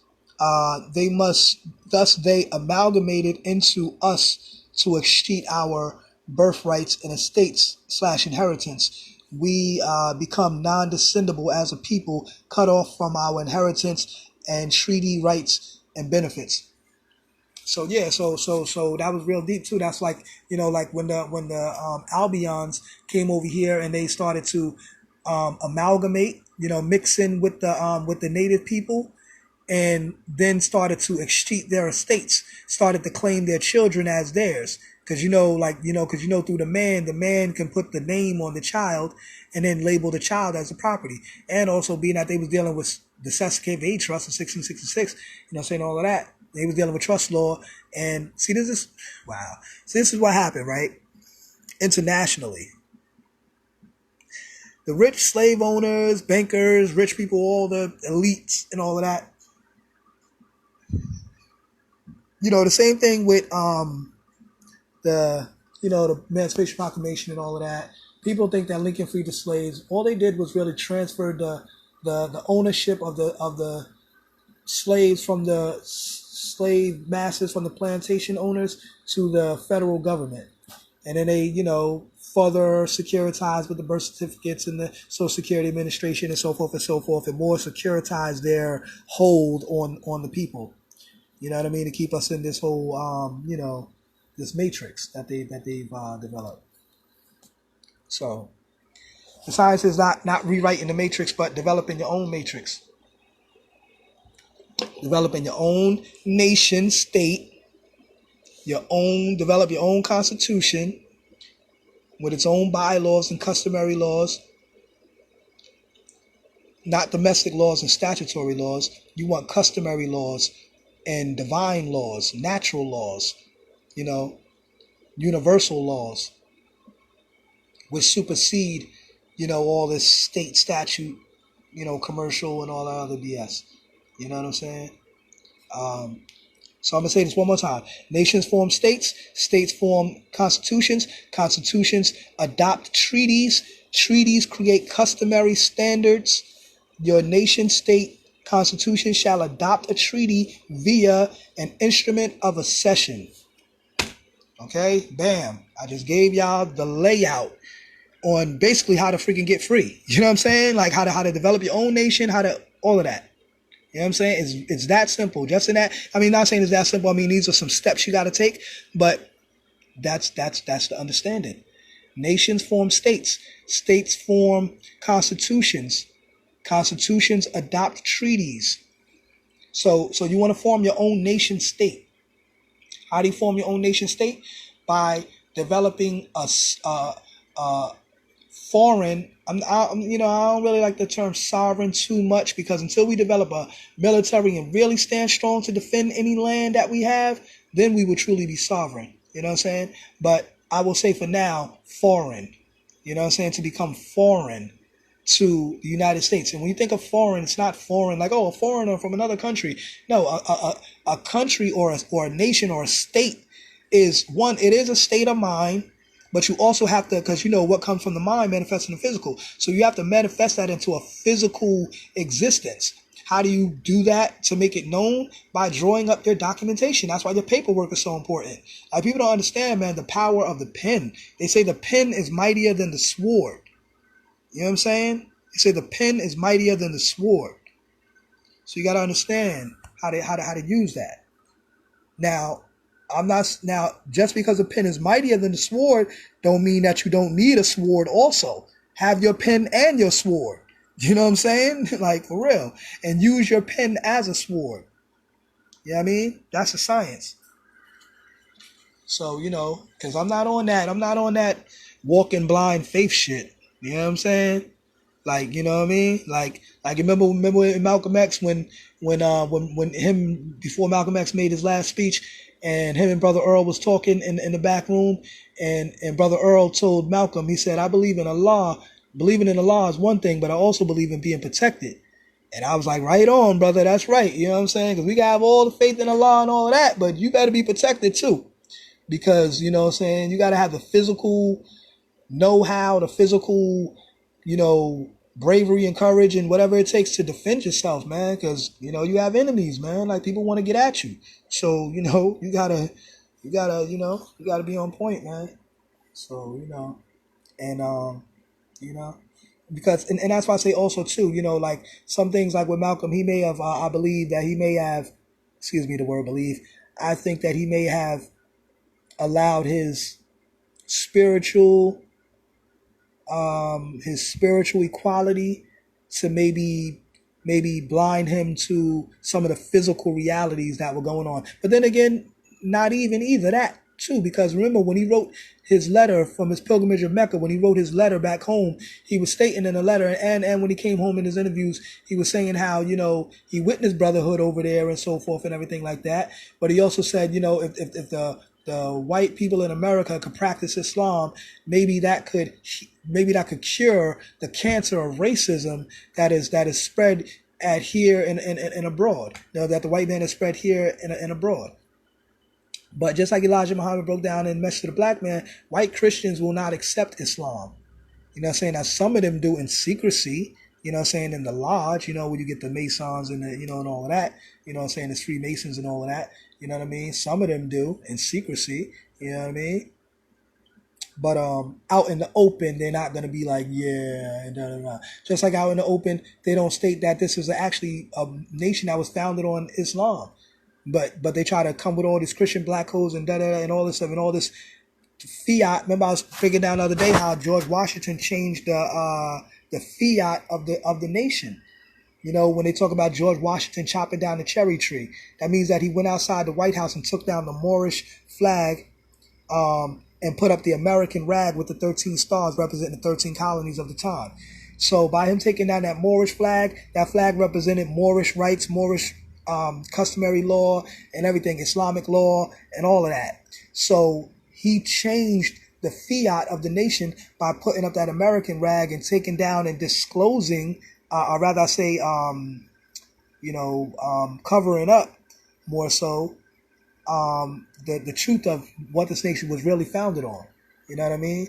A: they amalgamated into us to exceed our birthrights and estates / inheritance. We become non-descendable as a people, cut off from our inheritance and treaty rights and benefits. So yeah, so that was real deep too. That's like like when the Albions came over here and they started to amalgamate, mix in with the native people, and then started to excheat their estates, started to claim their children as theirs. Because through the man can put the name on the child and then label the child as a property. And also being that they was dealing with the Cestui Que Vie Trust in 1666, saying all of that. They was dealing with trust law. And see, this is what happened, right? Internationally. The rich slave owners, bankers, rich people, all the elites and all of that. The same thing with the Emancipation Proclamation and all of that. People think that Lincoln freed the slaves. All they did was really transfer the ownership of the slaves from the slave masters, from the plantation owners, to the federal government. And then they, further securitized with the birth certificates and the Social Security Administration and so forth, and more securitized their hold on the people. You know what I mean? To keep us in this whole, this matrix that they've developed. So the science is not rewriting the matrix, but developing your own matrix. Developing your own nation state, develop your own constitution with its own bylaws and customary laws, not domestic laws and statutory laws. You want customary laws and divine laws, natural laws, universal laws, which supersede, all this state statute, commercial and all that other BS. You know what I'm saying? So I'm going to say this one more time. Nations form states. States form constitutions. Constitutions adopt treaties. Treaties create customary standards. Your nation state constitution shall adopt a treaty via an instrument of accession. Okay? Bam. I just gave y'all the layout on basically how to freaking get free. You know what I'm saying? Like how to develop your own nation, all of that. You know what I'm saying? It's that simple. Just in that, not saying it's that simple. I mean, these are some steps you got to take, but that's the understanding. Nations form states. States form constitutions. Constitutions adopt treaties. So you want to form your own nation state. How do you form your own nation state? By developing a foreign. I don't really like the term sovereign too much, because until we develop a military and really stand strong to defend any land that we have, then we will truly be sovereign. You know what I'm saying? But I will say for now, foreign. You know what I'm saying? To become foreign. to the United States. And when you think of foreign, it's not foreign like, oh, a foreigner from another country. No, a country or a nation or a state is one, it is a state of mind, but you also have to, because you know what comes from the mind manifests in the physical. So you have to manifest that into a physical existence. How do you do that to make it known? By drawing up your documentation. That's why the paperwork is so important. Like, people don't understand, man, the power of the pen. They say the pen is mightier than the sword. You know what I'm saying? They say the pen is mightier than the sword. So you got to understand how to use that. Now, just because a pen is mightier than the sword don't mean that you don't need a sword also. Have your pen and your sword. You know what I'm saying? Like, for real. And use your pen as a sword. You know what I mean? That's a science. So, you know, because I'm not on that walking blind faith shit. You know what I'm saying? Like, you know what I mean? Like remember in Malcolm X when him, before Malcolm X made his last speech, and him and Brother Earl was talking in the back room, and Brother Earl told Malcolm, he said, I believe in Allah. Believing in Allah is one thing, but I also believe in being protected. And I was like, right on, brother, that's right. You know what I'm saying? Because we got to have all the faith in Allah and all of that, but you better be protected too. Because, you know what I'm saying, you got to have the physical know-how, the physical, you know, bravery and courage and whatever it takes to defend yourself, man. Because, you know, you have enemies, man. Like, people want to get at you. So, you know, you gotta be on point, man. So, you know, and, you know, because, and that's why I say also too, you know, like some things like with Malcolm, he may have, I believe that he may have, excuse me, the word believe, I think that he may have allowed his spiritual equality to maybe blind him to some of the physical realities that were going on. But then again, not even either that too, because remember when he wrote his letter from his pilgrimage of Mecca, when he wrote his letter back home, he was stating in the letter, and when he came home in his interviews, he was saying how, you know, he witnessed brotherhood over there and so forth and everything like that. But he also said, you know, if the white people in America could practice Islam, maybe that could cure the cancer of racism that is spread at here and abroad. You know, that the white man has spread here and abroad. But just like Elijah Muhammad broke down in Message to the Black Man, white Christians will not accept Islam. You know what I'm saying? Now, some of them do in secrecy, you know what I'm saying, in the lodge, you know, where you get the Masons and the, you know, and all of that, you know what I'm saying, it's Freemasons and all of that, you know what I mean? Some of them do in secrecy, you know what I mean? But out in the open, they're not going to be like, yeah, just like out in the open, they don't state that this is actually a nation that was founded on Islam. But they try to come with all these Christian black codes and and all this stuff and all this fiat. Remember, I was figuring out the other day how George Washington changed the fiat of the nation. You know, when they talk about George Washington chopping down the cherry tree, that means that he went outside the White House and took down the Moorish flag, and put up the American rag with the 13 stars representing the 13 colonies of the time. So by him taking down that Moorish flag, that flag represented Moorish rights, Moorish customary law and everything, Islamic law and all of that. So he changed the fiat of the nation by putting up that American rag and taking down and disclosing, or rather I say, covering up more so the truth of what this nation was really founded on. You know what I mean?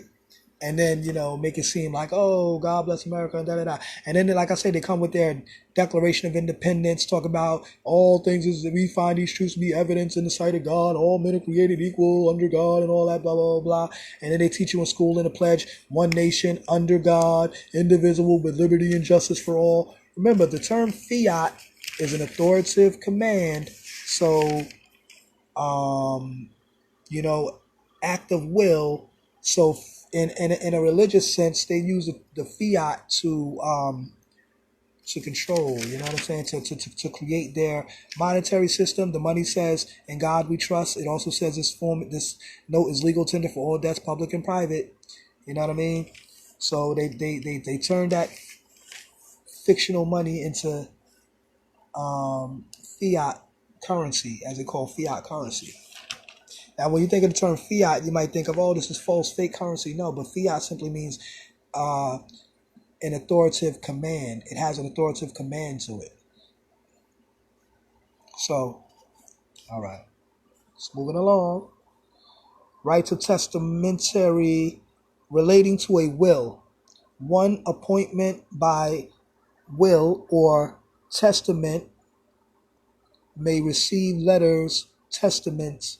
A: And then, you know, make it seem like, oh, God bless America, and da-da-da. And then, like I say, they come with their Declaration of Independence, talk about all things as we find these truths to be evidence in the sight of God, all men are created equal under God, and all that, blah, blah, blah. And then they teach you in school in the pledge, one nation, under God, indivisible, with liberty and justice for all. Remember, the term fiat is an authoritative command. So, act of will. So in a religious sense, they use the fiat to control, you know what I'm saying, to create their monetary system. The money says, "In God we trust." It also says this note is legal tender for all debts, public and private. You know what I mean? So they turn that fictional money into fiat currency, as they call fiat currency. Now, when you think of the term fiat, you might think of, oh, this is false, fake currency. No, but fiat simply means an authoritative command. It has an authoritative command to it. So, all right, let's moving along. Rights of testamentary relating to a will. One appointment by will or testament may receive letters, testaments,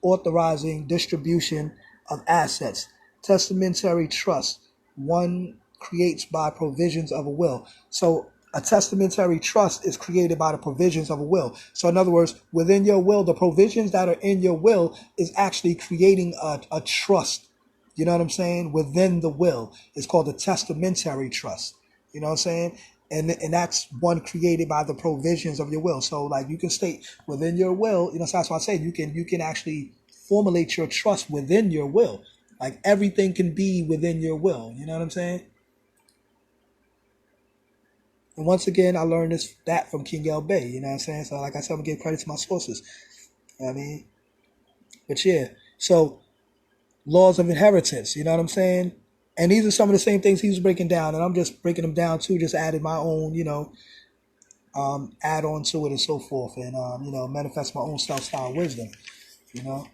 A: authorizing distribution of assets. Testamentary trust, one creates by provisions of a will. So a testamentary trust is created by the provisions of a will. So in other words, within your will, the provisions that are in your will is actually creating a trust. You know what I'm saying? Within the will. It's called a testamentary trust. You know what I'm saying? And that's one created by the provisions of your will. So like you can state within your will, you know, so that's why I said you can actually formulate your trust within your will. Like everything can be within your will. You know what I'm saying? And once again, I learned that from King El Bay. You know what I'm saying? So like I said, I'm gonna give credit to my sources. You know what I mean? But yeah, so laws of inheritance, you know what I'm saying? And these are some of the same things he was breaking down, and I'm just breaking them down too, just added my own, add on to it and so forth, and manifest my own self-style wisdom, you know.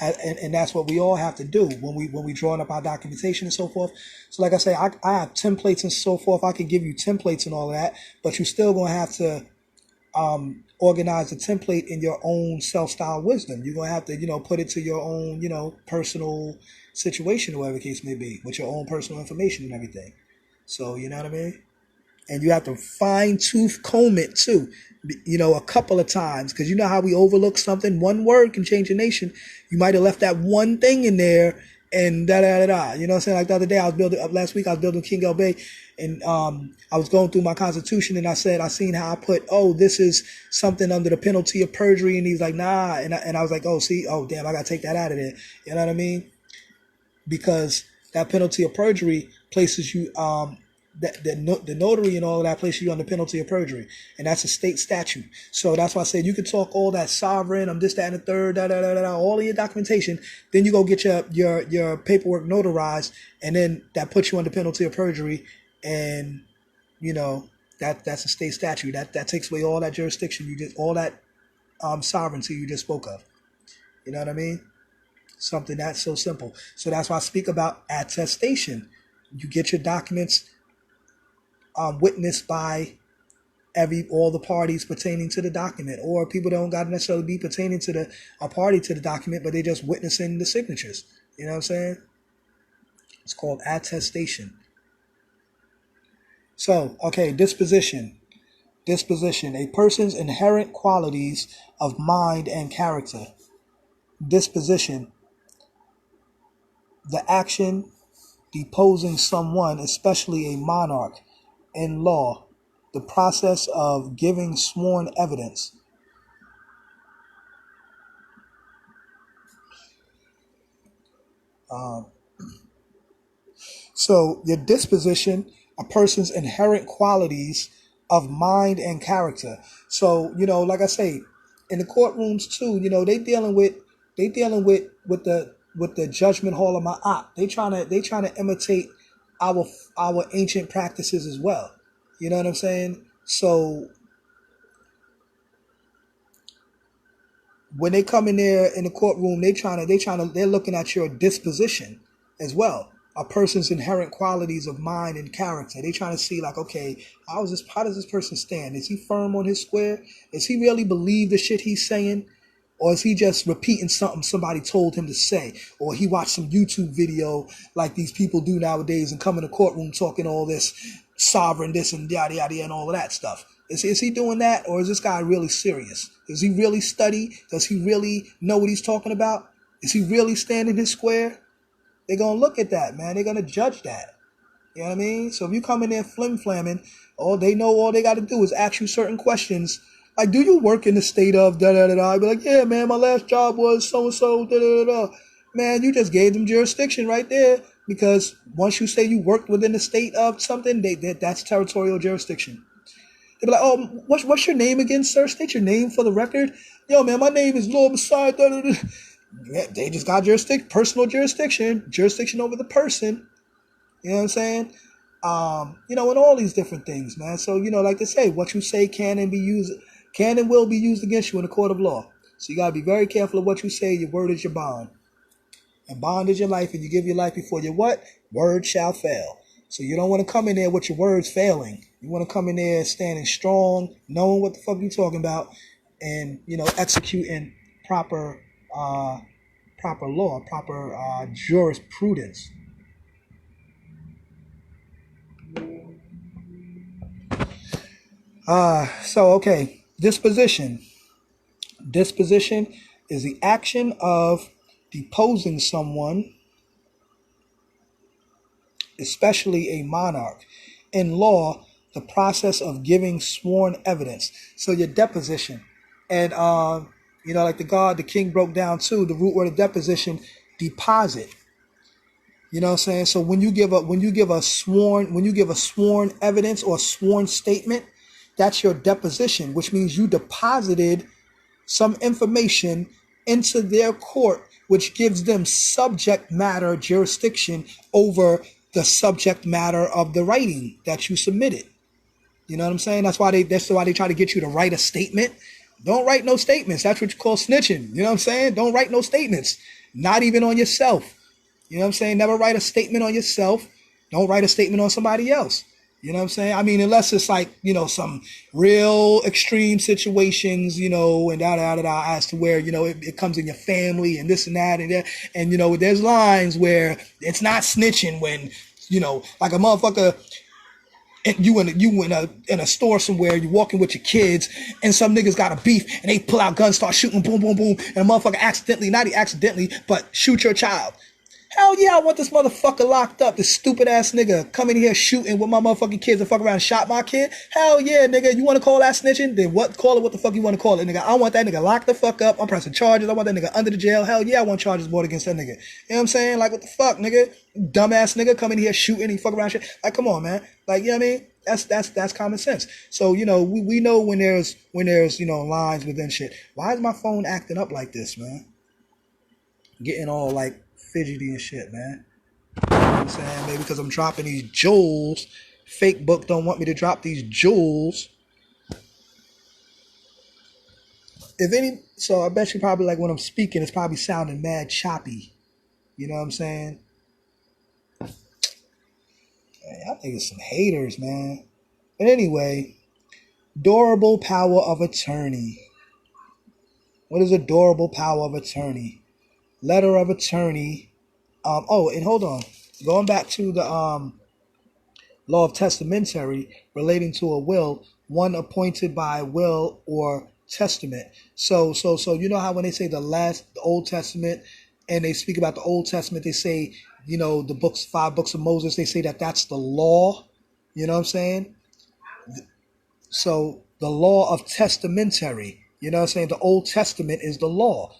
A: And that's what we all have to do when we drawing up our documentation and so forth. So like I say, I have templates and so forth. I can give you templates and all of that, but you're still gonna have to organize the template in your own self-style wisdom. You're gonna have to, put it to your own, personal situation, or whatever the case may be, with your own personal information and everything. So you know what I mean? And you have to fine-tooth comb it too, a couple of times, because you know how we overlook something. One word can change a nation. You might have left that one thing in there and da-da-da-da. You know what I'm saying? Like the other day, last week I was building King El Bay, and I was going through my constitution, and I seen how I put, this is something under the penalty of perjury, and he's like, nah, and I was like, damn, I gotta take that out of there. You know what I mean? Because that penalty of perjury places you, the notary and all of that places you on the penalty of perjury, and that's a state statute. So that's why I said you can talk all that sovereign, this, that, and the third, all of your documentation. Then you go get your paperwork notarized, and then that puts you on the penalty of perjury, and that's a state statute. That takes away all that jurisdiction all that sovereignty you just spoke of. You know what I mean? Something that's so simple. So that's why I speak about attestation. You get your documents witnessed by all the parties pertaining to the document, or people don't got to necessarily be pertaining to a party to the document, but they just witnessing the signatures. You know what I'm saying? It's called attestation. So, okay, disposition. A person's inherent qualities of mind and character. Disposition. The action deposing someone, especially a monarch, in law. The process of giving sworn evidence. So your disposition, a person's inherent qualities of mind and character. So, like I say, in the courtrooms too, they dealing with the judgment hall of Ma'at. They trying to imitate our ancient practices as well. You know what I'm saying? So when they come in there in the courtroom, they're looking at your disposition as well. A person's inherent qualities of mind and character. They trying to see like, okay, how does this person stand? Is he firm on his square? Does he really believe the shit he's saying? Or is he just repeating something somebody told him to say? Or he watched some YouTube video like these people do nowadays and come in the courtroom talking all this sovereign, this and yada, yada, and all of that stuff. Is he doing that? Or is this guy really serious? Does he really study? Does he really know what he's talking about? Is he really standing his square? They're going to look at that, man. They're going to judge that. You know what I mean? So if you come in there flim-flamming, all they got to do is ask you certain questions. Like, do you work in the state of da-da-da-da? I'd be like, yeah, man, my last job was so-and-so, da-da-da-da. Man, you just gave them jurisdiction right there. Because once you say you worked within the state of something, that's territorial jurisdiction. They'd be like, oh, what's your name again, sir? State your name for the record. Yo, man, my name is Lord Messiah. Yeah, they just got personal jurisdiction over the person. You know what I'm saying? and all these different things, man. So, like they say, what you say can and will be used against you in the court of law. So you gotta be very careful of what you say. Your word is your bond. And bond is your life, and you give your life before your what? Word shall fail. So you don't want to come in there with your words failing. You want to come in there standing strong, knowing what the fuck you're talking about, and executing proper law, proper jurisprudence. Okay. Disposition. Disposition is the action of deposing someone, especially a monarch. In law, the process of giving sworn evidence. So your deposition. And like the king broke down too, the root word of deposition, deposit. You know what I'm saying? So when you give a sworn evidence or sworn statement, that's your deposition, which means you deposited some information into their court, which gives them subject matter jurisdiction over the subject matter of the writing that you submitted. You know what I'm saying? That's why they try to get you to write a statement. Don't write no statements. That's what you call snitching. You know what I'm saying? Don't write no statements. Not even on yourself. You know what I'm saying? Never write a statement on yourself. Don't write a statement on somebody else. You know what I'm saying? I mean, unless it's like, some real extreme situations, and as to where, it comes in your family and this and that and that. And, there's lines where it's not snitching when, like a motherfucker, and you in a store somewhere, you're walking with your kids, and some niggas got a beef, and they pull out guns, start shooting, boom, boom, boom, and a motherfucker not accidentally, but shoot your child. Hell yeah, I want this motherfucker locked up. This stupid ass nigga coming here shooting with my motherfucking kids and fuck around and shot my kid. Hell yeah, nigga. You want to call that snitching? Then what? Call it what the fuck you want to call it, nigga. I want that nigga locked the fuck up. I'm pressing charges. I want that nigga under the jail. Hell yeah, I want charges brought against that nigga. You know what I'm saying? Like, what the fuck, nigga? Dumbass nigga coming here shooting and fuck around shit. Like, come on, man. Like, you know what I mean? That's common sense. So, we know when there's lines within shit. Why is my phone acting up like this, man? Getting all like fidgety and shit, man. You know what I'm saying? Maybe because I'm dropping these jewels. Fake book don't want me to drop these jewels. So I bet you probably like when I'm speaking, it's probably sounding mad choppy. You know what I'm saying? Man, y'all niggas some haters, man. But anyway, durable power of attorney. What is a durable power of attorney? Letter of attorney. And hold on. Going back to the law of testamentary relating to a will, one appointed by will or testament. So you know how when they say the Old Testament, and they speak about the Old Testament, they say, the 5 books of Moses, they say that's the law. You know what I'm saying? So the law of testamentary, you know what I'm saying? The Old Testament is the law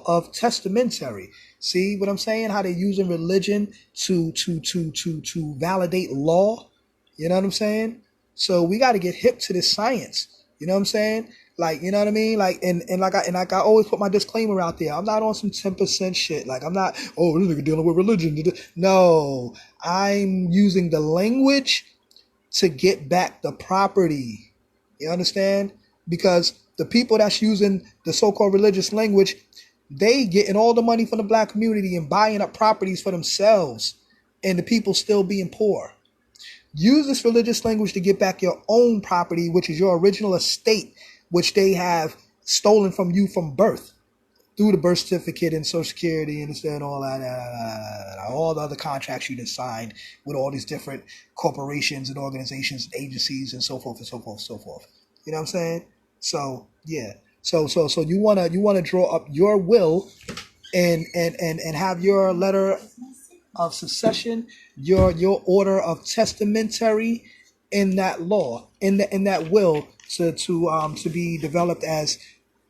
A: of testamentary. See what I'm saying? How they're using religion to validate law. You know what I'm saying? So we got to get hip to this science. You know what I'm saying? Like, you know what I mean? Like, and like I always put my disclaimer out there. I'm not on some 10% shit. Like, I'm not, this nigga dealing with religion. No, I'm using the language to get back the property. You understand? Because the people that's using the so-called religious language, they getting all the money from the black community and buying up properties for themselves, and the people still being poor. Use this religious language to get back your own property, which is your original estate, which they have stolen from you from birth through the birth certificate and Social Security and all that, all the other contracts you just signed with all these different corporations and organizations and agencies and so forth and so forth and so forth. You know what I'm saying? So yeah. So you wanna draw up your will and have your letter of succession, your order of testamentary in that law, in that will to be developed as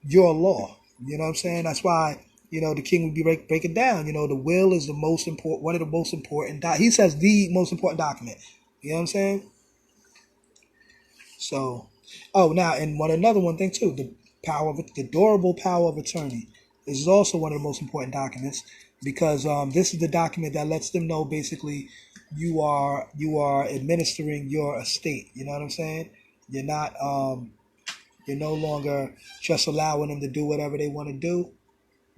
A: your law. You know what I'm saying? That's why, the king would be breaking down. The will is the most important, one of the most important. He says the most important document. You know what I'm saying? So, now, and another one thing too, the durable power of attorney. This is also one of the most important documents because this is the document that lets them know basically you are administering your estate. You know what I'm saying? You're not you're no longer just allowing them to do whatever they want to do.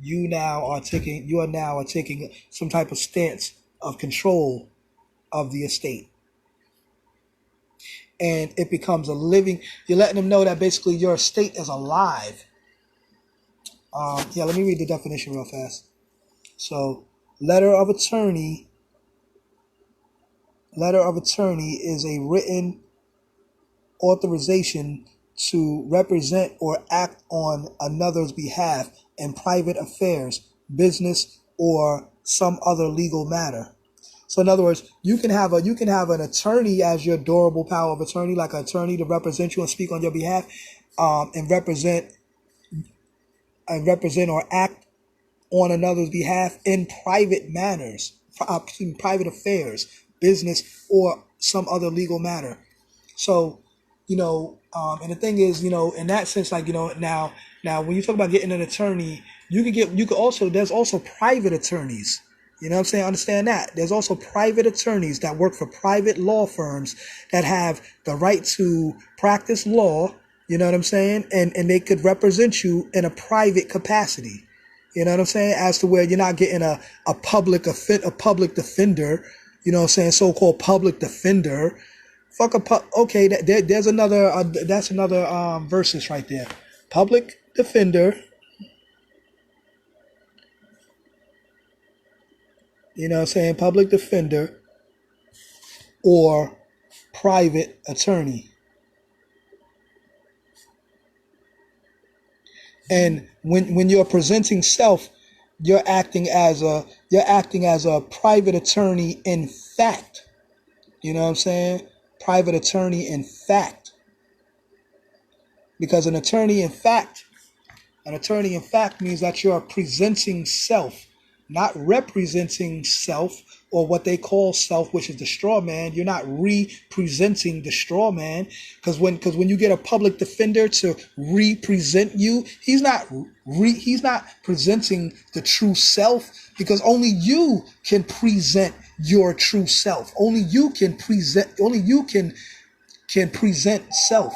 A: You are now taking some type of stance of control of the estate. And it becomes a living, you're letting them know that basically your estate is alive. Yeah, let me read the definition real fast. So, letter of attorney is a written authorization to represent or act on another's behalf in private affairs, business, or some other legal matter. So in other words, you can have an attorney as your durable power of attorney, like an attorney to represent you and speak on your behalf, and represent or act on another's behalf in private manners, private affairs, business, or some other legal matter. So, and the thing is, in that sense, like, now when you talk about getting an attorney, there's also private attorneys. You know what I'm saying? Understand that. There's also private attorneys that work for private law firms that have the right to practice law, you know what I'm saying? And they could represent you in a private capacity. You know what I'm saying? As to where you're not getting a public defender, you know what I'm saying? So-called public defender. Okay, there's another, that's another versus right there. Public defender. You know what I'm saying? Public defender or private attorney. And when you're presenting self, you're acting as a private attorney in fact. You know what I'm saying? Private attorney in fact. Because an attorney in fact means that you're presenting self, not representing self, or what they call self, which is the straw man. You're not representing the straw man, because when you get a public defender to represent you, he's not presenting the true self, because only you can present your true self. Only you can present self.